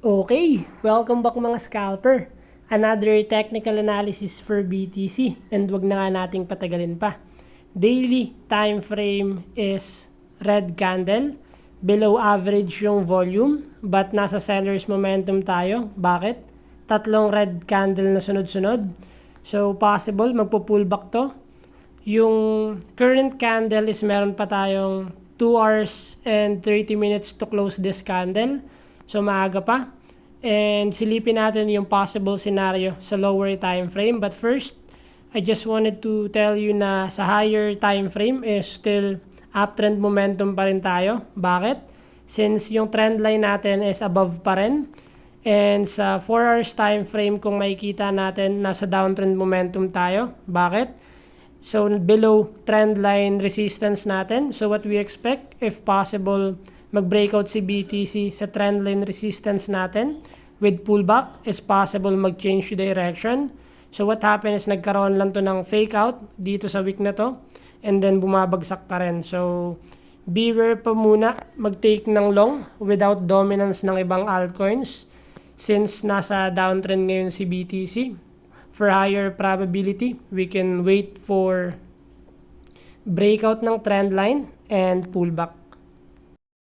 Okay, welcome back mga scalper. Another technical analysis for BTC and wag na nga nating patagalin pa. Daily time frame is red candle, below average yung volume but nasa seller's momentum tayo. Bakit? Tatlong red candle na sunod-sunod. So possible magpo-pullback to. Yung current candle is meron pa tayong 2 hours and 30 minutes to close this candle. So maaga pa. And silipin natin yung possible scenario sa lower time frame. But first, I just wanted to tell you na sa higher time frame is still uptrend momentum pa rin tayo. Bakit? Since yung trend line natin is above pa rin. And sa 4 hours time frame kung makikita natin nasa downtrend momentum tayo. Bakit? So below trend line resistance natin. So what we expect, if possible, mag-breakout si BTC sa trend line resistance natin. With pullback, is possible mag-change direction. So what happened is nagkaroon lang to ng fake out dito sa week na to. And then bumabagsak pa rin. So beware pa muna mag-take ng long without dominance ng ibang altcoins. Since nasa downtrend ngayon si BTC, for higher probability, we can wait for breakout ng trend line and pullback.